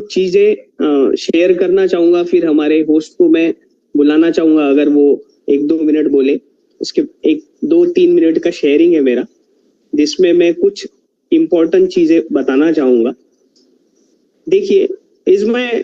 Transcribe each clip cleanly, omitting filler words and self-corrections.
कुछ चीजें शेयर करना चाहूंगा, फिर हमारे होस्ट को मैं बुलाना चाहूंगा अगर वो 1-2 मिनट बोले। उसके 1-2-3 मिनट का शेयरिंग है मेरा, जिसमें मैं कुछ इम्पोर्टेंट चीजें बताना चाहूंगा। देखिए, is my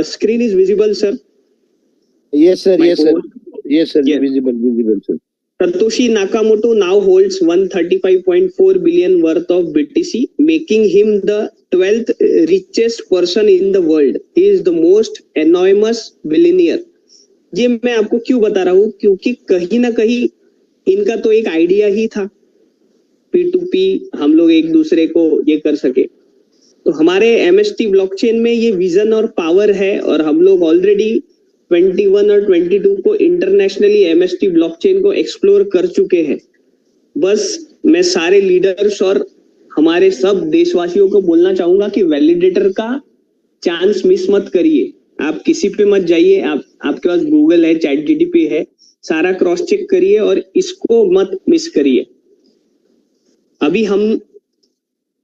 screen is visible sir? Yes sir, yes sir, yes sir, visible sir. Satoshi Nakamoto now holds 135.4 billion worth of BTC, making him the 12th richest person in the world. He is the most enormous billionaire. ये मैं आपको क्यों बता रहा हूँ, क्योंकि कहीं ना कहीं इनका तो एक आइडिया ही था P2P, हम लोग एक दूसरे को ये कर सके। तो हमारे MST ब्लॉकचेन में ये विजन और पावर है, और हम लोग ऑलरेडी 21 और 22 को इंटरनेशनली MST ब्लॉकचेन को एक्सप्लोर कर चुके हैं। बस मैं सारे लीडर्स और हमारे सब देशवासियों को बोलना चाहूंगा कि वैलिडेटर का चांस मिस मत करिए। आप किसी पे मत जाइए, आपके पास गूगल है, चैट जीटीपी है, सारा क्रॉस चेक करिए और इसको मत मिस करिए। अभी हम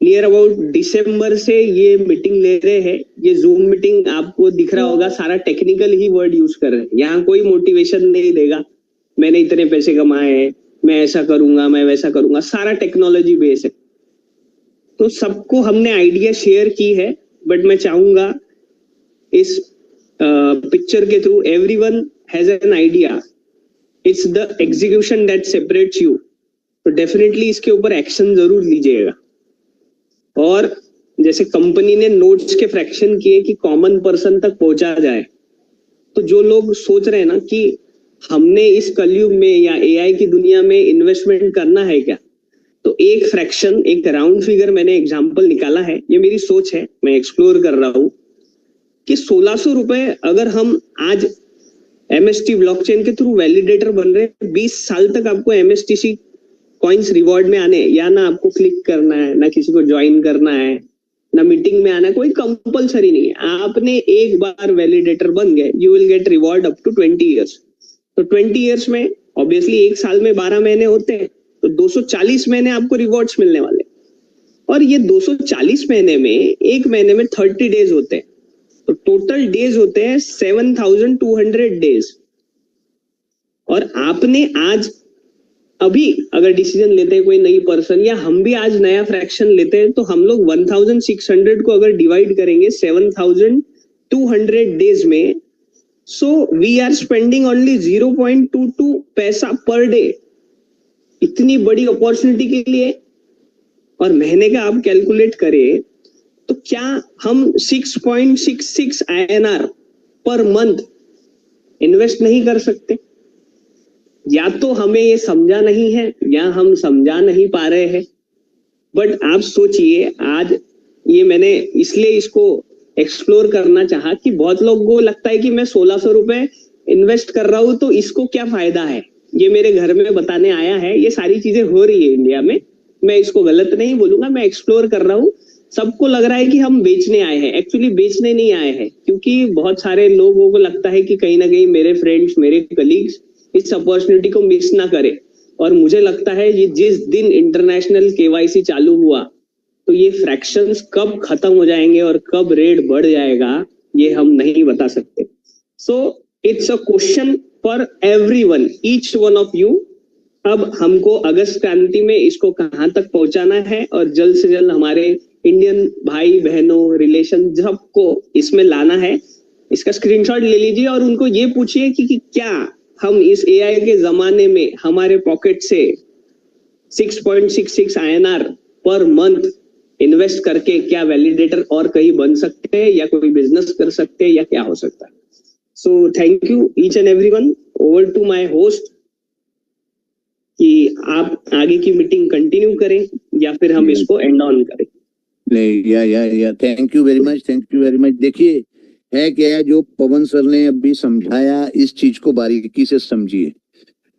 नियर अबाउट दिसंबर से ये मीटिंग ले रहे हैं। ये जूम मीटिंग आपको दिख रहा होगा, सारा टेक्निकल ही वर्ड यूज कर रहे हैं। यहाँ कोई मोटिवेशन नहीं देगा, मैंने इतने पैसे कमाए हैं, मैं ऐसा करूंगा, मैं वैसा करूंगा, सारा टेक्नोलॉजी बेस है। तो सबको हमने आइडिया शेयर की है, बट मैं चाहूंगा इस पिक्चर के through everyone has an idea, it's the execution that separates you. तो डेफिनेटली इसके ऊपर एक्शन जरूर लीजिएगा। और जैसे कंपनी ने नोट्स के फ्रैक्शन किए कि कॉमन पर्सन तक पहुंचा जाए, तो जो लोग सोच रहे हैं ना कि हमने इस कलयुग में या AI की दुनिया में इन्वेस्टमेंट करना है क्या, तो एक फ्रैक्शन, एक राउंड फिगर मैंने एग्जांपल निकाला है, ये मेरी सोच है, मैं एक्सप्लोर कर रहा हूँ कि 1600 रुपए अगर हम आज MST ब्लॉकचेन के थ्रू वैलिडेटर बन रहे हैं, 20 साल तक आपको MSTC कॉइन्स रिवॉर्ड में आने, या ना आपको क्लिक करना है, ना किसी को ज्वाइन करना है, ना मीटिंग में आना है, कोई कंपलसरी नहीं है। आपने एक बार वैलिडेटर बन गए, you will get reward up to 20 years. तो 20 इयर्स में ऑब्वियसली एक साल में 12 महीने होते हैं, तो 240 महीने आपको रिवॉर्ड्स मिलने वाले। और ये 240 महीने में एक महीने में 30 डेज होते हैं, तो टोटल डेज होते हैं 7200 डेज। और आपने आज अभी अगर डिसीजन लेते हैं कोई नई पर्सन, या हम भी आज नया फ्रैक्शन लेते हैं, तो हम लोग 1600 को अगर डिवाइड करेंगे 7200 डेज में, so we are spending only 0.22 पैसा पर डे, इतनी बड़ी अपॉर्चुनिटी के लिए। और महीने का आप कैलकुलेट करें तो क्या हम 6.66 INR पर मंथ इन्वेस्ट नहीं कर सकते? या तो हमें ये समझा नहीं है, या हम समझा नहीं पा रहे हैं। बट आप सोचिए, आज ये मैंने इसलिए इसको एक्सप्लोर करना चाहा कि बहुत लोगों को लगता है कि मैं 1600 रुपए इन्वेस्ट कर रहा हूं तो इसको क्या फायदा है, ये मेरे घर में बताने आया है। ये सारी चीजें हो रही है इंडिया में, मैं इसको गलत नहीं बोलूंगा, मैं एक्सप्लोर कर रहा हूँ। सबको लग रहा है कि हम बेचने आए हैं, एक्चुअली बेचने नहीं आए हैं, क्योंकि बहुत सारे लोगों को लगता है कि कहीं ना कहीं मेरे फ्रेंड्स, मेरे कलीग्स इस अपॉर्चुनिटी को मिस ना करे। और मुझे लगता है ये जिस दिन इंटरनेशनल KYC चालू हुआ, तो ये फ्रैक्शंस कब खत्म हो जाएंगे और कब रेट बढ़ जाएगा, ये हम नहीं बता सकते। So it's a question for everyone, each one of you. अब हमको अगस्त क्रांति में इसको कहाँ तक पहुंचाना है, और जल्द से जल्द हमारे इंडियन भाई बहनों, रिलेशन सबको इसमें लाना है। इसका स्क्रीनशॉट ले लीजिए और उनको ये पूछिए कि क्या हम इस AI के जमाने में हमारे पॉकेट से 6.66 INR पर मंथ इन्वेस्ट करके क्या वैलिडेटर और कहीं बन सकते हैं, या कोई बिजनेस कर सकते हैं, या क्या हो सकता है। So thank you each and everyone. Over to my host कि आप आगे की मीटिंग कंटिन्यू करें या फिर हम इसको एंड ऑन करें। नहीं, या thank you very much, thank you very much. देखिए, है क्या, जो पवन सर ने अभी समझाया, इस चीज को बारीकी से समझिए,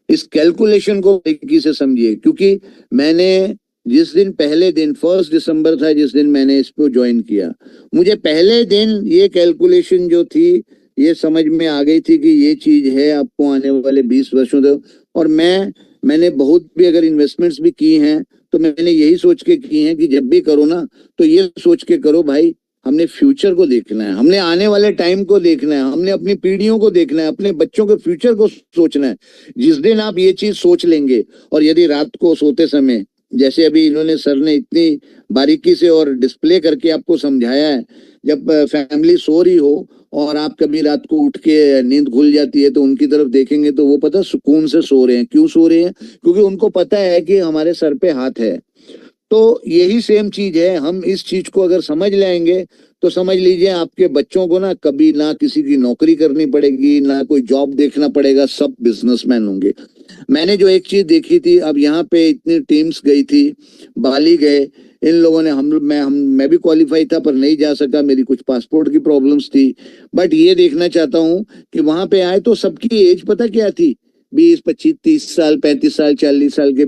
इस कैलकुलेशन को बारीकी से समझिए। क्योंकि मैंने जिस दिन, पहले दिन 1 दिसंबर था जिस दिन मैंने इसको ज्वाइन किया, मुझे पहले दिन ये कैलकुलेशन जो थी ये समझ में आ गई थी कि ये चीज है आपको आने वाले 20 वर्षों तक। और मैंने बहुत भी अगर इन्वेस्टमेंट्स भी की हैं तो मैंने यही सोच के की हैं कि जब भी करो ना तो ये सोच के करो भाई हमने फ्यूचर को देखना है, हमने आने वाले टाइम को देखना है, हमने अपनी पीढ़ियों को देखना है, अपने बच्चों के फ्यूचर को सोचना है। जिस दिन आप ये चीज सोच लेंगे, और यदि रात को सोते समय, जैसे अभी इन्होंने सर ने इतनी बारीकी से और डिस्प्ले करके आपको समझाया है, जब फैमिली सो रही हो और आप कभी रात को उठ के नींद खुल जाती है तो उनकी तरफ देखेंगे तो वो पता सुकून से सो रहे हैं। क्यों सो रहे हैं? क्योंकि उनको पता है कि हमारे सर पे हाथ है। तो यही सेम चीज है, हम इस चीज को अगर समझ लेंगे तो समझ लीजिए आपके बच्चों को ना कभी ना किसी की नौकरी करनी पड़ेगी, ना कोई जॉब देखना पड़ेगा, सब बिजनेसमैन होंगे। मैंने जो एक चीज देखी थी, अब यहाँ पे इतनी टीम्स गई थी, बाली गए इन लोगों ने, मैं भी क्वालिफाई था पर नहीं जा सका, मेरी कुछ पासपोर्ट की प्रॉब्लम्स थी। बट ये देखना चाहता हूँ कि वहां पे आए तो सबकी एज पता क्या थी? 20, 25, 30 साल, 35 साल, 40 साल के,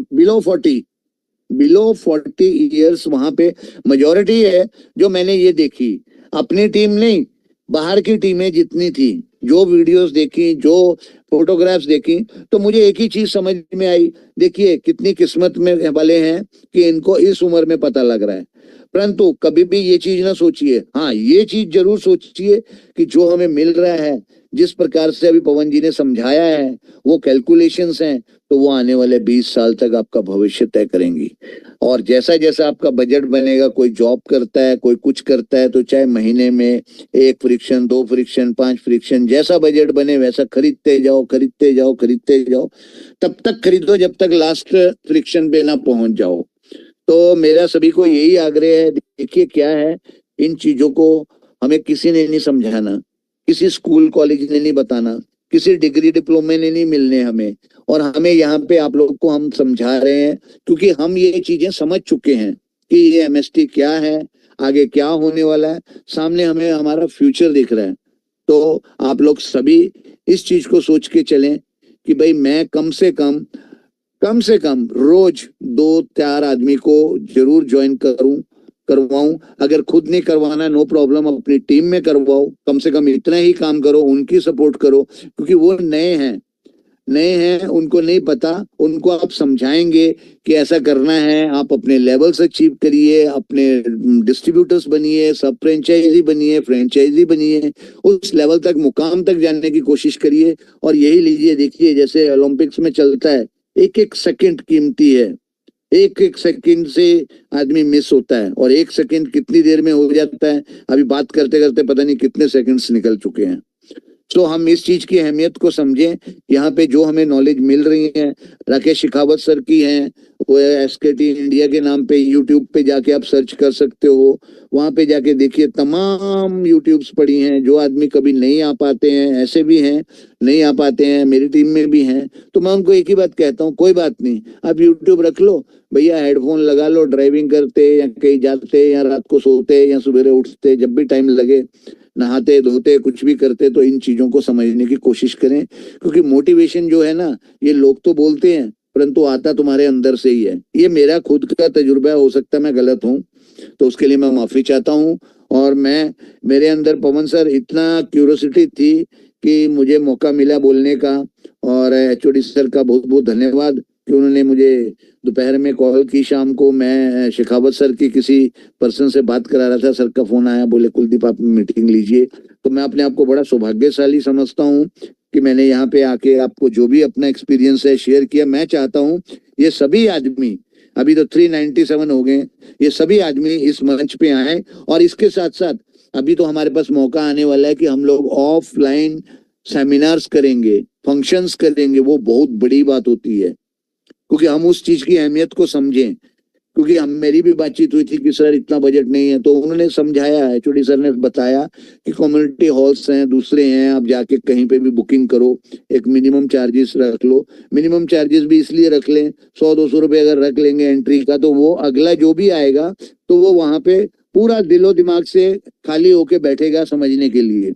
बिलो 40 ईयर्स वहां पे मेजोरिटी है। जो मैंने ये देखी, अपनी टीम नहीं, बाहर की टीमें जितनी थी, जो वीडियोस देखी, जो फोटोग्राफ्स देखी, तो मुझे एक ही चीज समझ में आई, देखिए कितनी किस्मत में वाले हैं कि इनको इस उम्र में पता लग रहा है। परंतु कभी भी ये चीज ना सोचिए, हाँ ये चीज जरूर सोचिए कि जो हमें मिल रहा है, जिस प्रकार से अभी पवन जी ने समझाया है, वो कैलकुलेशंस हैं, तो वो आने वाले 20 साल तक आपका भविष्य तय करेंगी। और जैसा जैसा आपका बजट बनेगा, कोई जॉब करता है, कोई कुछ करता है, तो चाहे महीने में 1 फ्रिक्शन, 2 फ्रिक्शन, 5 फ्रिक्शन, जैसा बजट बने वैसा खरीदते जाओ, खरीदते जाओ, खरीदते जाओ, तब तक खरीदो जब तक लास्ट फ्रिक्शन पे ना पहुंच जाओ। तो मेरा सभी को यही आग्रह है, देखिए क्या है, इन चीजों को हमें किसी ने नहीं समझाना, किसी स्कूल कॉलेज ने नहीं बताना, किसी डिग्री डिप्लोमे ने नहीं मिलने हमें, और हमें यहाँ पे आप लोग को हम समझा रहे हैं क्योंकि हम ये चीजें समझ चुके हैं कि ये एमएसटी क्या है, आगे क्या होने वाला है, सामने हमें हमारा फ्यूचर दिख रहा है। तो आप लोग सभी इस चीज को सोच के चलें कि भाई मैं कम से कम रोज 2-4 आदमी को जरूर ज्वाइन करवाऊं। अगर खुद नहीं करवाना नो प्रॉब्लम, अपनी टीम में करवाओ, कम से कम इतना ही काम करो, उनकी सपोर्ट करो, क्योंकि वो नए हैं, उनको नहीं पता, उनको आप समझाएंगे कि ऐसा करना है, आप अपने लेवल से अचीव करिए, अपने डिस्ट्रीब्यूटर्स बनिए, सब फ्रेंचाइजी बनिए, उस लेवल तक, मुकाम तक जाने की कोशिश करिए। और यही लीजिए, देखिए जैसे ओलंपिक्स में चलता है, एक एक सेकंड कीमती है, एक एक सेकंड से आदमी मिस होता है, और एक सेकंड कितनी देर में हो जाता है, अभी बात करते करते पता नहीं कितने सेकंड्स निकल चुके हैं। तो हम इस चीज की अहमियत को समझें। यहाँ पे जो हमें नॉलेज मिल रही है, राकेश शेखावत सर की है, वो एसकेटी इंडिया के नाम पे यूट्यूब पे जाके आप सर्च कर सकते हो, वहां पे जाके देखिए, तमाम यूट्यूब्स पड़ी हैं। जो आदमी कभी नहीं आ पाते हैं, ऐसे भी हैं नहीं आ पाते हैं, मेरी टीम में भी हैं, तो मैं उनको एक ही बात कहता हूँ, कोई बात नहीं, आप यूट्यूब रख लो भैया, हेडफोन लगा लो, ड्राइविंग करते या कहीं जाते या रात को सोते या सवेरे उठते, जब भी टाइम लगे, नहाते धोते कुछ भी करते, तो इन चीजों को समझने की कोशिश करें। क्योंकि मोटिवेशन जो है ना, ये लोग तो बोलते हैं परंतु आता तुम्हारे अंदर से ही है। ये मेरा खुद का तजुर्बा, हो सकता है मैं गलत हूँ, तो उसके लिए मैं माफी चाहता हूँ। और मेरे अंदर पवन सर इतना क्यूरोसिटी थी कि मुझे मौका मिला बोलने का, और एचओडी सर का बहुत बहुत धन्यवाद कि उन्होंने मुझे दोपहर में कॉल की। शाम को मैं शेखावत सर की किसी पर्सन से बात करा रहा था, सर का फोन आया, बोले कुलदीप आप मीटिंग लीजिए। तो मैं अपने आप को बड़ा सौभाग्यशाली समझता हूँ कि मैंने यहाँ पे आके आपको जो भी अपना एक्सपीरियंस है शेयर किया। मैं चाहता हूँ ये सभी आदमी, अभी तो 397 हो गए, ये सभी आदमी इस मंच पे आए। और इसके साथ साथ अभी तो हमारे पास मौका आने वाला है कि हम लोग ऑफलाइन सेमिनार्स करेंगे, फंक्शंस करेंगे, वो बहुत बड़ी बात होती है, क्योंकि हम उस चीज की अहमियत को समझें। क्योंकि हम मेरी भी बातचीत हुई थी कि सर इतना बजट नहीं है, तो उन्होंने समझाया है, एचओडी सर ने बताया कि कम्युनिटी हॉल्स हैं, दूसरे हैं, आप जाके कहीं पे भी बुकिंग करो, एक मिनिमम चार्जेस रख लो। मिनिमम चार्जेस भी इसलिए रख लें, 100-200 रुपए अगर रख लेंगे एंट्री का, तो वो अगला जो भी आएगा तो वो वहां पे पूरा दिलो दिमाग से खाली होके बैठेगा समझने के लिए।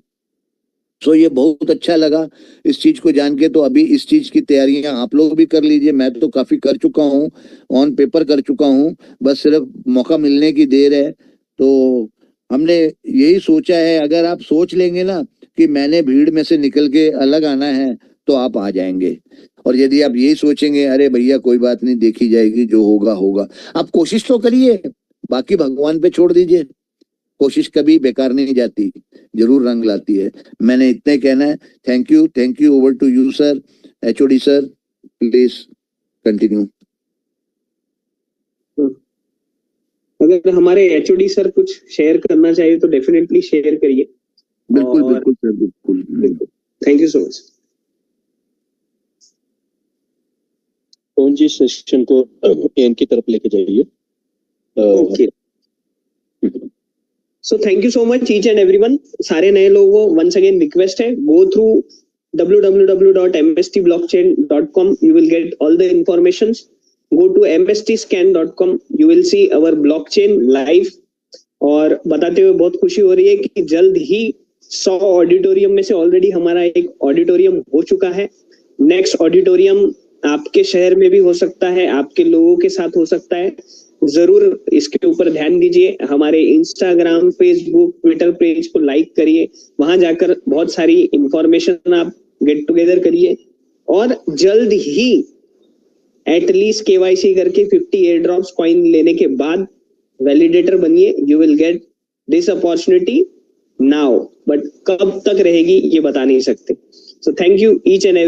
सो ये बहुत अच्छा लगा इस चीज को जान के। तो अभी इस चीज की तैयारियां आप लोग भी कर लीजिए, मैं तो काफी कर चुका हूँ, ऑन पेपर कर चुका हूँ, बस सिर्फ मौका मिलने की देर है। तो हमने यही सोचा है, अगर आप सोच लेंगे ना कि मैंने भीड़ में से निकल के अलग आना है, तो आप आ जाएंगे। और यदि आप यही सोचेंगे अरे भैया कोई बात नहीं, देखी जाएगी, जो होगा होगा, आप कोशिश तो करिए, बाकी भगवान पे छोड़ दीजिए। कोशिश कभी बेकार नहीं जाती, जरूर रंग लाती है। मैंने इतना ही कहना है। Thank you. Over to you sir. HOD sir, please continue. अगर हमारे HOD सर कुछ शेयर करना चाहिए तो डेफिनेटली शेयर करिए। बिल्कुल और- बिल्कुल सर, बिल्कुल। Thank you so much. कौन जी सेशन को एन की तरफ लेके जाइए। Okay, so thank you so much each and everyone. सारे नए लोगों वंस अगेन रिक्वेस्ट है, go through www.mstblockchain.com, you will get all the informations. Go to mstscan.com, you will see our blockchain live। और बताते हुए बहुत खुशी हो रही है कि जल्द ही 100 ऑडिटोरियम में से ऑलरेडी हमारा एक ऑडिटोरियम हो चुका है। नेक्स्ट ऑडिटोरियम आपके शहर में भी हो सकता है, आपके लोगों के साथ हो सकता है। जरूर इसके ऊपर ध्यान दीजिए। हमारे इंस्टाग्राम, फेसबुक, ट्विटर पेज को लाइक करिए, वहां जाकर बहुत सारी इंफॉर्मेशन आप गेट टुगेदर करिए। और जल्द ही एटलीस्ट KYC करके 50 एयर ड्रॉप्स कॉइन लेने के बाद वैलिडेटर बनिए। You will get this opportunity now, but कब तक रहेगी ये बता नहीं सकते। सो thank you each and every